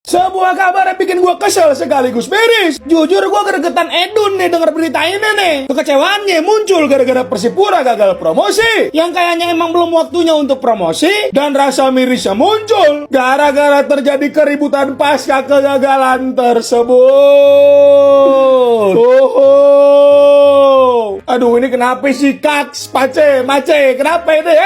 Sebuah kabar yang bikin gue kesel sekaligus miris. Jujur gue gregetan Edun nih denger berita ini nih. Kekecewaannya muncul gara-gara Persipura gagal promosi, yang kayaknya emang belum waktunya untuk promosi. Dan rasa mirisnya muncul gara-gara terjadi keributan pasca kegagalan tersebut. Aduh, ini kenapa sih Kaks, Pace, Mace, kenapa ini?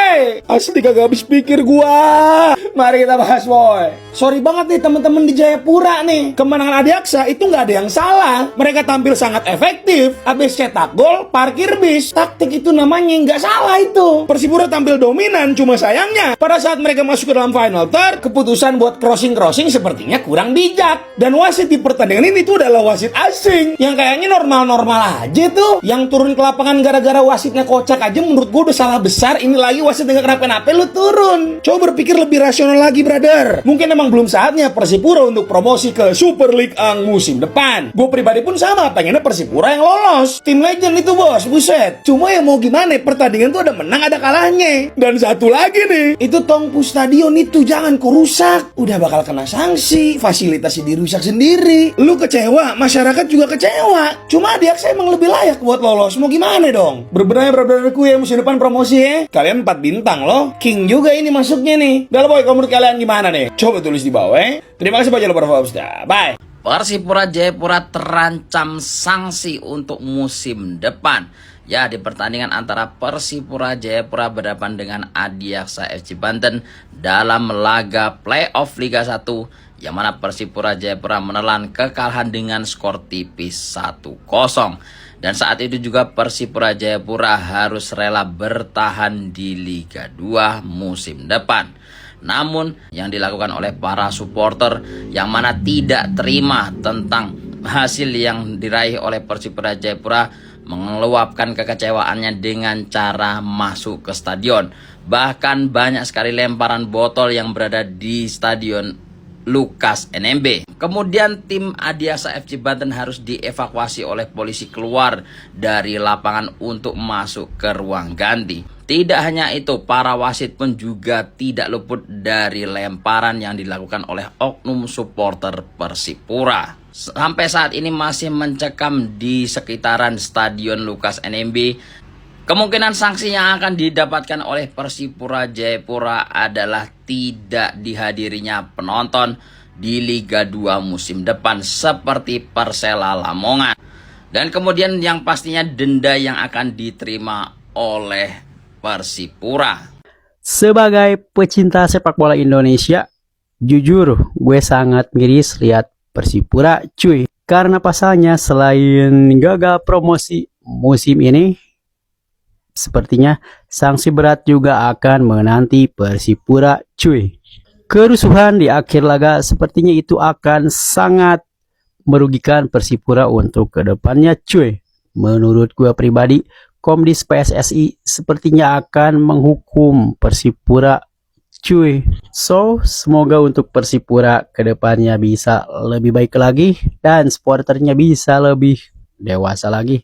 Asli kagak habis pikir gua. Mari kita bahas, boy. Sorry banget nih teman-teman di Jayapura nih. Kemenangan Adiaksa itu nggak ada yang salah. Mereka tampil sangat efektif. Abis cetak gol, parkir bis. Taktik itu namanya nggak salah itu. Persipura tampil dominan, cuma sayangnya pada saat mereka masuk ke dalam final third, keputusan buat crossing sepertinya kurang bijak. Dan wasit di pertandingan ini tuh adalah wasit asing yang kayaknya normal-normal aja tuh. Yang turun ke lapangan gara-gara wasitnya kocak aja menurut gue udah salah besar. Ini lagi wasit nggak kenapa-napa lu turun. Coba berpikir lebih rasional lagi, brother. Mungkin emang belum saatnya Persipura untuk promosi ke Super League Ang musim depan. Gue pribadi pun sama, pengennya Persipura yang lolos. Tim legend itu bos, buset. Cuma ya mau gimana, pertandingan tuh ada menang ada kalahnya. Dan satu lagi nih, itu Tongpu Stadion itu jangan kurusak. Udah bakal kena sanksi, fasilitasnya dirusak sendiri. Lu kecewa, masyarakat juga kecewa. Cuma Adiaksa emang lebih layak buat lolos. Mau gimana dong? Berbenah brotherku ya, musim depan promosi ya. Kalian 4 bintang loh. King juga ini masuknya nih. Dah boy, kalau menurut kalian gimana nih? Coba tulis di bawah ya. Terima kasih banyak lupa follow. Bye. Persipura Jayapura terancam sanksi untuk musim depan. Ya, di pertandingan antara Persipura Jayapura berhadapan dengan Adiaksa FC Banten dalam laga playoff Liga 1, yang mana Persipura Jayapura menelan kekalahan dengan skor tipis 1-0. Dan saat itu juga Persipura Jayapura harus rela bertahan di Liga 2 musim depan. Namun yang dilakukan oleh para supporter yang mana tidak terima tentang hasil yang diraih oleh Persipura Jayapura, mengeluapkan kekecewaannya dengan cara masuk ke stadion. Bahkan banyak sekali lemparan botol yang berada di stadion Lukas NMB. Kemudian tim Adiaksa FC Banten harus dievakuasi oleh polisi keluar dari lapangan untuk masuk ke ruang ganti. Tidak hanya itu, para wasit pun juga tidak luput dari lemparan yang dilakukan oleh oknum supporter Persipura. Sampai saat ini masih mencekam di sekitaran stadion Lukas NMB. Kemungkinan sanksi yang akan didapatkan oleh Persipura Jayapura adalah tidak dihadirinya penonton di Liga 2 musim depan seperti Persela Lamongan. Dan kemudian yang pastinya denda yang akan diterima oleh Persipura. Sebagai pecinta sepak bola Indonesia, jujur gue sangat miris lihat Persipura cuy. Karena pasalnya selain gagal promosi musim ini, sepertinya sanksi berat juga akan menanti Persipura cuy. Kerusuhan di akhir laga sepertinya itu akan sangat merugikan Persipura untuk kedepannya cuy. Menurut gue pribadi, Komdis PSSI sepertinya akan menghukum Persipura cuy. So, semoga untuk Persipura kedepannya bisa lebih baik lagi dan supporternya bisa lebih dewasa lagi.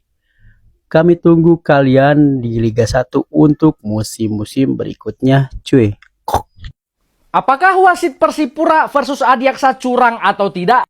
Kami tunggu kalian di Liga 1 untuk musim-musim berikutnya cuy. Apakah wasit Persipura versus Adiaksa curang atau tidak?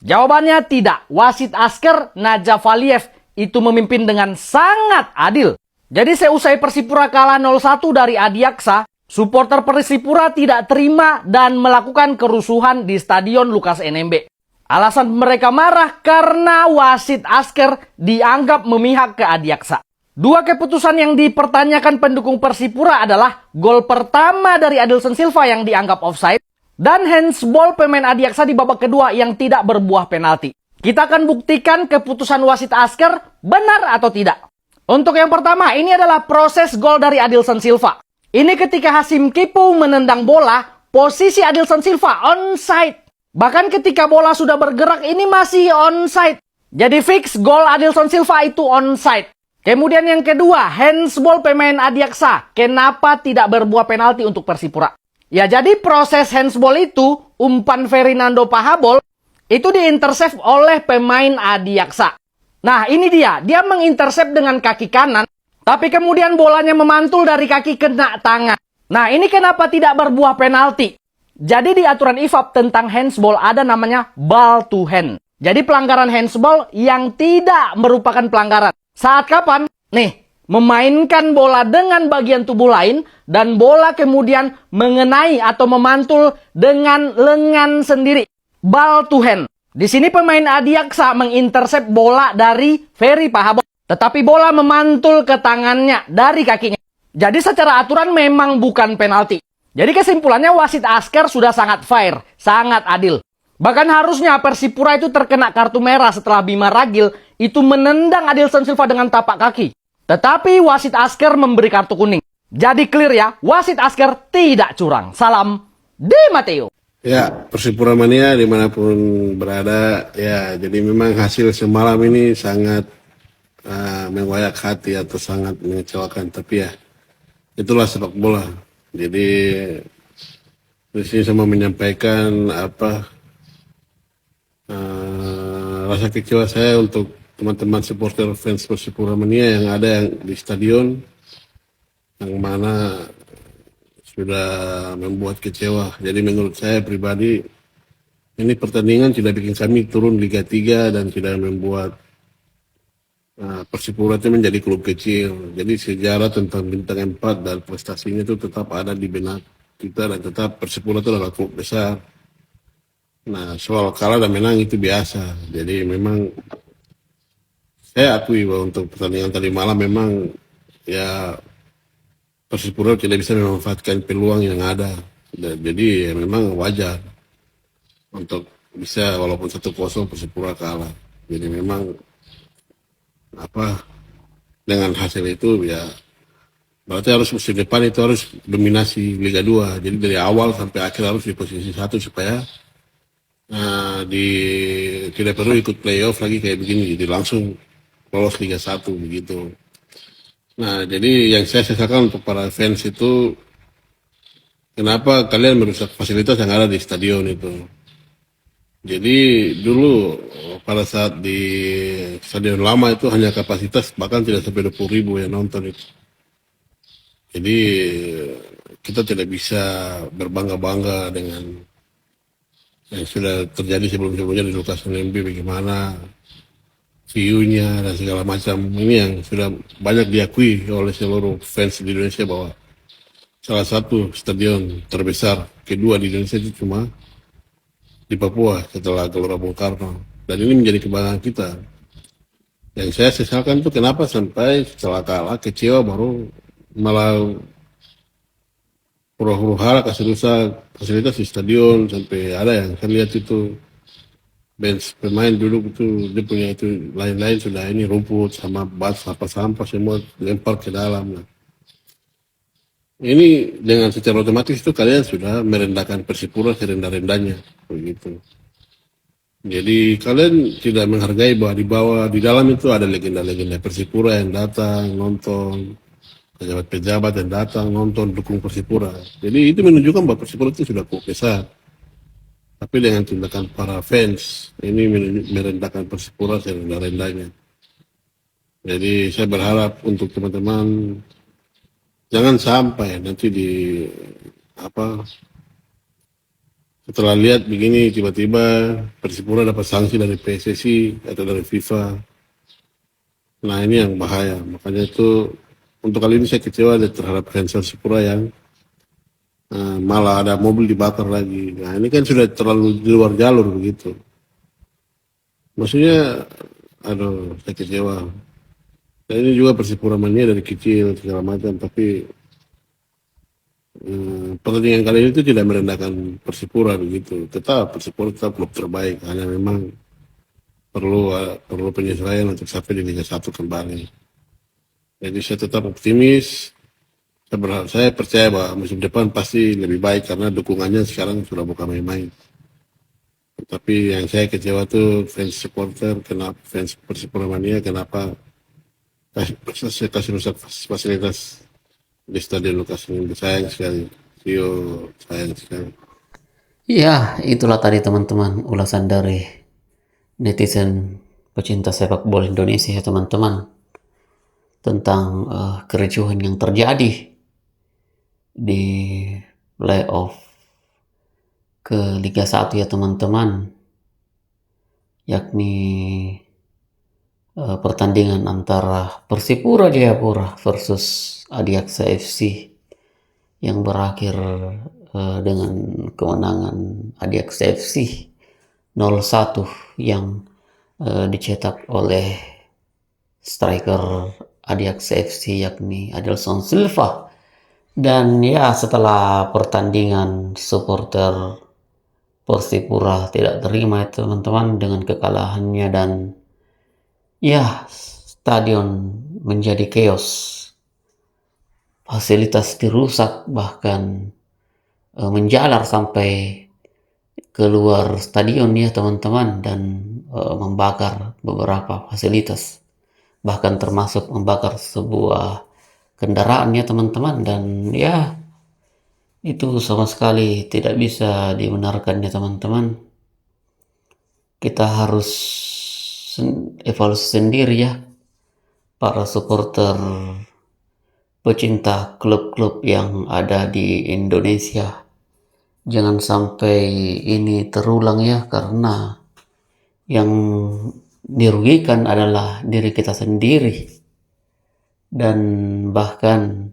Jawabannya tidak. Wasit Asker Najaf Aliev itu memimpin dengan sangat adil. Jadi seusai Persipura kalah 0-1 dari Adiaksa, supporter Persipura tidak terima dan melakukan kerusuhan di stadion Lukas NMB. Alasan mereka marah karena wasit Asker dianggap memihak ke Adiaksa. Dua keputusan yang dipertanyakan pendukung Persipura adalah gol pertama dari Adilson Silva yang dianggap offside dan handsball pemain Adiaksa di babak kedua yang tidak berbuah penalti. Kita akan buktikan keputusan wasit Asker benar atau tidak. Untuk yang pertama, ini adalah proses gol dari Adilson Silva. Ini ketika Hasim Kipu menendang bola, posisi Adilson Silva onside. Bahkan ketika bola sudah bergerak, ini masih onside. Jadi fix gol Adilson Silva itu onside. Kemudian yang kedua, handsball pemain Adiaksa. Kenapa tidak berbuah penalti untuk Persipura? Ya jadi proses handsball itu, umpan Fernando Pahabol, itu diintercept oleh pemain Adiaksa. Nah ini dia mengintercept dengan kaki kanan, tapi kemudian bolanya memantul dari kaki kena tangan. Nah ini kenapa tidak berbuah penalti? Jadi di aturan IFAB tentang handsball ada namanya ball to hand. Jadi pelanggaran handsball yang tidak merupakan pelanggaran. Saat kapan? Nih, memainkan bola dengan bagian tubuh lain dan bola kemudian mengenai atau memantul dengan lengan sendiri. Ball to hand. Di sini pemain Adiaksa mengintersep bola dari Ferry Pahabol. Tetapi bola memantul ke tangannya dari kakinya. Jadi secara aturan memang bukan penalti. Jadi kesimpulannya wasit Asker sudah sangat fair, sangat adil. Bahkan harusnya Persipura itu terkena kartu merah setelah Bima Ragil itu menendang Adilson Silva dengan tapak kaki. Tetapi wasit Asker memberi kartu kuning. Jadi clear ya, wasit Asker tidak curang. Salam Di Matteo. Ya, Persipura Mania dimanapun berada, ya jadi memang hasil semalam ini sangat menggoyak hati atau sangat mengecewakan. Tapi ya, itulah sepak bola. Jadi di sini saya mau menyampaikan rasa kecewa saya untuk teman-teman supporter fans Persipura Mania yang ada di stadion, yang mana sudah membuat kecewa. Jadi menurut saya pribadi ini pertandingan tidak bikin kami turun Liga 3 dan tidak membuat Persipura itu menjadi klub kecil. Jadi sejarah tentang bintang 4 dan prestasinya itu tetap ada di benak kita dan tetap Persipura itu adalah klub besar. Nah, soal kalah dan menang itu biasa. Jadi memang saya akui bahwa untuk pertandingan tadi malam memang ya Persipura tidak bisa memanfaatkan peluang yang ada. Jadi ya memang wajar untuk bisa walaupun 1-0 Persipura kalah. Jadi memang dengan hasil itu ya berarti harus musim depan itu harus dominasi Liga 2. Jadi dari awal sampai akhir harus di posisi 1 supaya tidak perlu ikut playoff lagi kayak begini. Jadi langsung lolos Liga 1 begitu. Nah, jadi yang saya sesalkan untuk para fans itu, kenapa kalian merusak fasilitas yang ada di stadion itu. Jadi dulu pada saat di stadion lama itu hanya kapasitas bahkan tidak sampai 20.000 yang nonton itu. Jadi kita tidak bisa berbangga-bangga dengan yang sudah terjadi sebelum-sebelumnya di Lukas NMB, bagaimana view-nya dan segala macam. Ini yang sudah banyak diakui oleh seluruh fans di Indonesia bahwa salah satu stadion terbesar kedua di Indonesia itu cuma di Papua setelah Gelora Bung Karno. Dan ini menjadi kebanggaan kita. Yang saya sesalkan itu kenapa sampai setelah kalah kecewa baru malah huru-hara kasih rusak fasilitas di stadion, sampai ada yang saya lihat itu bench pemain duduk itu dia punya itu lain-lain sudah ini rumput sama batu sampah-sampah semua lempar ke dalam. Nah, ini dengan secara otomatis itu kalian sudah merendahkan Persipura serendah-rendahnya begitu. Jadi kalian tidak menghargai bahwa di dalam itu ada legenda-legenda Persipura yang datang nonton, pejabat-pejabat yang datang nonton dukung Persipura. Jadi itu menunjukkan bahwa Persipura itu sudah cukup besar. Tapi dengan tindakan para fans ini merendahkan Persipura serendah-rendahnya. Jadi saya berharap untuk teman-teman jangan sampai nanti setelah lihat begini tiba-tiba Persipura dapat sanksi dari PSSI atau dari FIFA. Nah ini yang bahaya. Makanya itu untuk kali ini saya kecewa terhadap fans Persipura yang malah ada mobil dibakar lagi. Nah ini kan sudah terlalu di luar jalur begitu. Maksudnya, saya kecewa. Dan ini juga Persipura Mania dari kecil segala macam, tapi pertandingan kali ini itu tidak merendahkan Persipura begitu. Tetap Persipura tetap klub terbaik, hanya memang perlu penyesuaian untuk sampai di Liga 1 kembali. Jadi saya tetap optimis. Saya percaya bahwa musim depan pasti lebih baik karena dukungannya sekarang sudah bukan main-main. Tapi yang saya kecewa tuh fans supporter, kenapa fans Persipura Mania kenapa kasih rusak fasilitas di Stadion Lukas NMB. Sayang sekali. Sayang sekali. Ya, itulah tadi teman-teman ulasan dari netizen pecinta sepak bola Indonesia ya teman-teman, tentang kericuhan yang terjadi di playoff ke Liga 1 ya teman-teman, yakni pertandingan antara Persipura Jayapura versus Adiaksa FC yang berakhir dengan kemenangan Adiaksa FC 0-1 yang dicetak oleh striker Adiaksa FC yakni Adelson Silva. Dan ya, setelah pertandingan, supporter Persipura tidak terima ya teman-teman dengan kekalahannya, dan ya, stadion menjadi chaos, fasilitas dirusak, bahkan menjalar sampai keluar stadion ya teman-teman, dan membakar beberapa fasilitas, bahkan termasuk membakar sebuah kendaraan ya teman-teman. Dan ya, itu sama sekali tidak bisa dibenarkan ya teman-teman. Kita harus evaluasi sendiri ya, para supporter pecinta klub-klub yang ada di Indonesia. Jangan sampai ini terulang ya, karena yang dirugikan adalah diri kita sendiri. Dan bahkan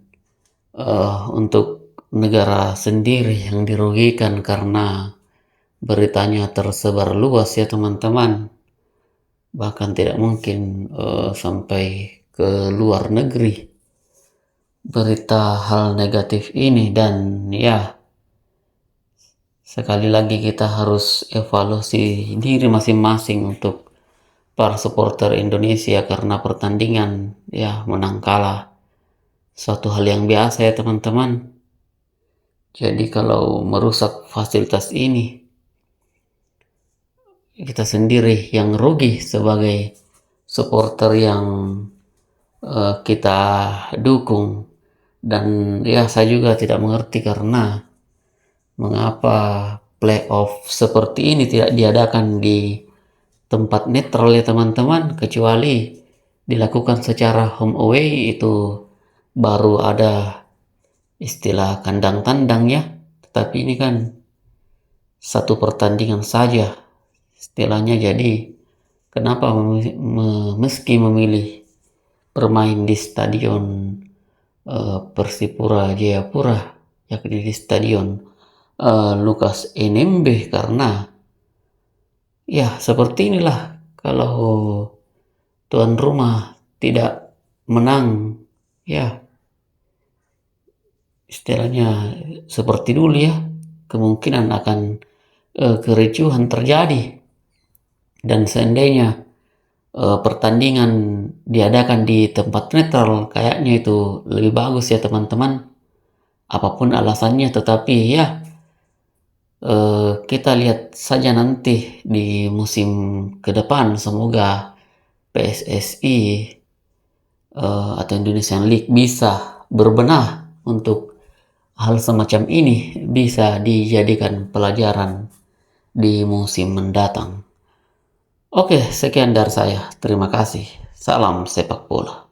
untuk negara sendiri yang dirugikan karena beritanya tersebar luas ya teman-teman. Bahkan tidak mungkin sampai ke luar negeri berita hal negatif ini. Dan ya, sekali lagi kita harus evaluasi diri masing-masing untuk para supporter Indonesia, karena pertandingan ya, menang kalah suatu hal yang biasa ya teman-teman. Jadi kalau merusak fasilitas ini, kita sendiri yang rugi sebagai supporter yang kita dukung. Dan ya, saya juga tidak mengerti karena mengapa playoff seperti ini tidak diadakan di tempat netral ya teman-teman, kecuali dilakukan secara home away. Itu baru ada istilah kandang tandang ya, tetapi ini kan satu pertandingan saja istilahnya. Jadi kenapa meski memilih bermain di stadion Persipura Jayapura, yakni di stadion Lukas NMB, karena ya, seperti inilah kalau tuan rumah tidak menang ya, istilahnya seperti dulu ya, kemungkinan akan kericuhan terjadi. Dan seandainya pertandingan diadakan di tempat netral, kayaknya itu lebih bagus ya teman-teman, apapun alasannya. Tetapi ya, kita lihat saja nanti di musim ke depan. Semoga PSSI atau Indonesian League bisa berbenah untuk hal semacam ini, bisa dijadikan pelajaran di musim mendatang. Oke, sekian dari saya. Terima kasih. Salam sepak bola.